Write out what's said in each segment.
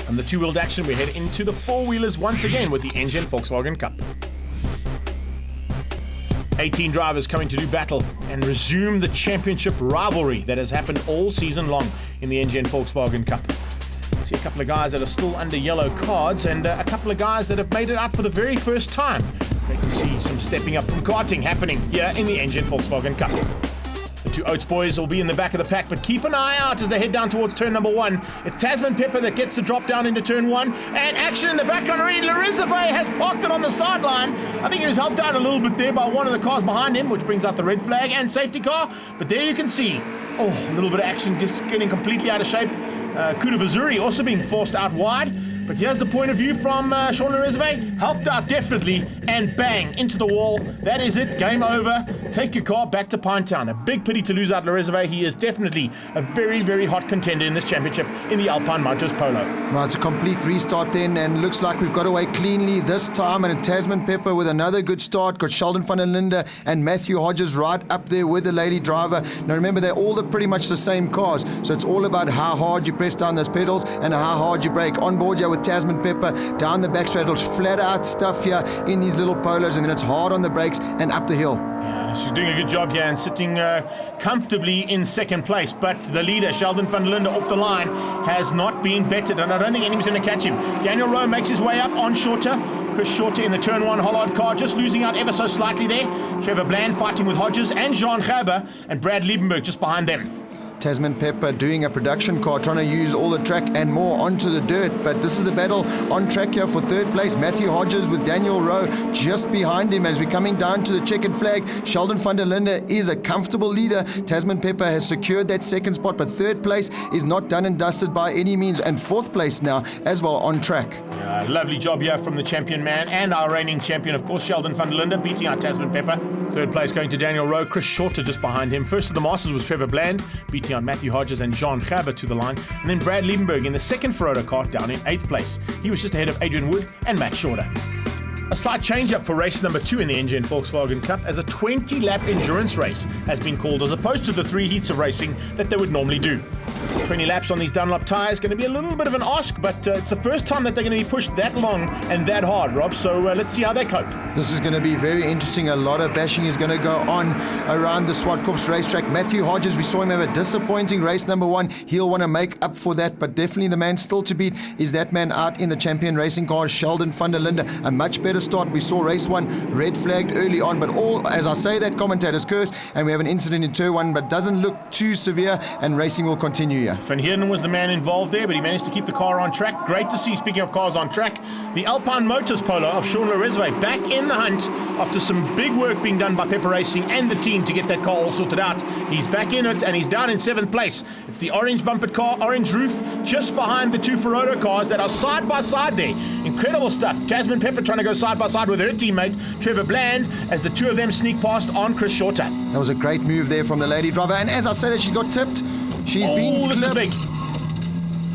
From the two-wheeled action, we head into the four-wheelers once again with the NGN Volkswagen Cup. 18 drivers coming to do battle and resume the championship rivalry that has happened all season long in the NGN Volkswagen Cup. See a couple of guys that are still under yellow cards and a couple of guys that have made it out for the very first time. Great to see some stepping up from karting happening here in the NGN Volkswagen Cup. The two Oates boys will be in the back of the pack, but keep an eye out as they head down towards turn number 1. It's Tasmin that gets the drop down into turn 1, and action in the background already. Linde has parked it on the sideline. I think he was helped out a little bit there by one of the cars behind him, which brings out the red flag and safety car. But there you can see, a little bit of action, just getting completely out of shape. Duvall also being forced out wide. But here's the point of view from Sheldon VD, helped out definitely, and bang, into the wall. That is it, game over. Take your car back to Pinetown. A big pity to lose out VD. He is definitely a very, very hot contender in this championship in the Alpine Motors Polo. Right, it's a complete restart then, and looks like we've got away cleanly this time, and Tasmin with another good start. Got Sheldon VD Linde and Matthew Hodges right up there with the lady driver. Now remember, they're all pretty much the same cars, so it's all about how hard you press down those pedals and how hard you brake. On board here with Tasmin down the back straight, flat out stuff here in these little Polos, and then it's hard on the brakes and up the hill. Yeah, she's doing a good job here and sitting comfortably in second place, but the leader, Sheldon VD Linde, off the line, has not been bettered, and I don't think anybody's going to catch him. Daniel Rowe makes his way up on Shorter. Chris Shorter in the turn 1 Hollard car, just losing out ever so slightly there. Trevor Bland fighting with Hodges and Jean Gerber, and Brad Liebenberg just behind them. Tasmin doing a production car, trying to use all the track and more onto the dirt, but this is the battle on track here for third place. Matthew Hodges with Daniel Rowe just behind him as we're coming down to the checkered flag. Sheldon VD Linde is a comfortable leader. Tasmin has secured that second spot, but third place is not done and dusted by any means, and fourth place now as well on track. Yeah, lovely job here from the champion man and our reigning champion, of course, Sheldon VD Linde, beating out Tasmin. Third place going to Daniel Rowe, Chris Shorter just behind him. First of the Masters was Trevor Bland, beating on Matthew Hodges and Jean Gerber to the line, and then Brad Liebenberg in the second Ferodo car down in 8th place. He was just ahead of Adrian and Matt Shorter. A slight change-up for race number 2 in the NGN Volkswagen Cup as a 20-lap endurance race has been called, as opposed to the 3 heats of racing that they would normally do. 20 laps on these Dunlop tyres, going to be a little bit of an ask, but it's the first time that they're going to be pushed that long and that hard, Rob, so let's see how they cope. This is going to be very interesting. A lot of bashing is going to go on around the Swartkorps racetrack. Matthew Hodges, we saw him have a disappointing race number 1. He'll want to make up for that, but definitely the man still to beat is that man out in the champion racing car, Sheldon VD Linde. A much better start. We saw race 1 red flagged early on, but all, as I say, that commentator's curse, and we have an incident in turn 1, but doesn't look too severe, and racing will continue here. Van Heerden was the man involved there, but he managed to keep the car on track. Great to see, speaking of cars on track, the Alpine Motors Polo of Sheldon VD back in the hunt after some big work being done by Pepper Racing and the team to get that car all sorted out. He's back in it, and he's down in 7th place. It's the orange bumpered car, orange roof, just behind the 2 Ferodo cars that are side by side there. Incredible stuff. Tasmin trying to go side by side with her teammate, Trevor Bland, as the two of them sneak past on Chris Shorter. That was a great move there from the lady driver, and as I say that, she's got tipped. She's been this clipped. is big.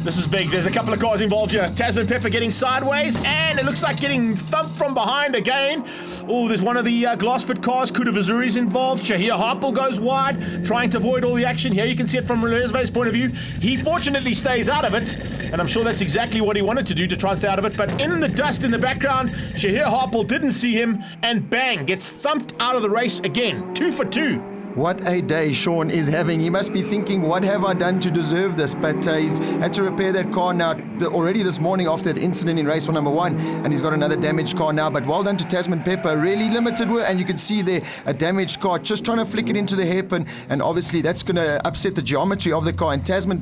This is big. There's a couple of cars involved here. Tasmin getting sideways, and it looks like getting thumped from behind again. Oh, there's one of the Glassford cars. Duvall's involved. Shahir Harpel goes wide, trying to avoid all the action. Here you can see it from Reserve's point of view. He fortunately stays out of it, and I'm sure that's exactly what he wanted to do, to try and stay out of it. But in the dust in the background, Shahir Harpel didn't see him, and bang, gets thumped out of the race again. 2 for 2. What a day Sean is having. He must be thinking, what have I done to deserve this? But he's had to repair that car now already this morning after that incident in race number 1, and he's got another damaged car now. But well done to Tasmin. Really limited work, and you can see there a damaged car just trying to flick it into the hairpin, and obviously that's going to upset the geometry of the car, and Tasmin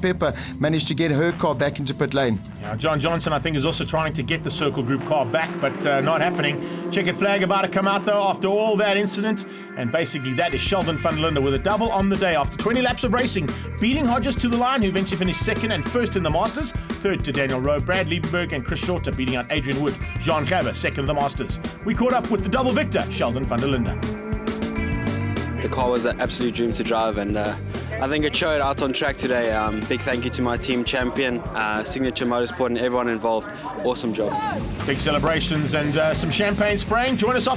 managed to get her car back into pit lane. Now, John Johnson, I think, is also trying to get the Circle Group car back, but not happening. Checkered flag about to come out, though, after all that incident. And basically, that is Sheldon VD Linde with a double on the day after 20 laps of racing, beating Hodges to the line, who eventually finished second and first in the Masters. Third to Daniel Rowe, Brad Liebenberg, and Chris Shorter beating out Adrian Jean Gerber, second of the Masters. We caught up with the double victor, Sheldon VD Linde. The car was an absolute dream to drive, and I think it showed out on track today. Big thank you to my team champion, Signature Motorsport, and everyone involved. Awesome job. Big celebrations and some champagne spraying. Join us off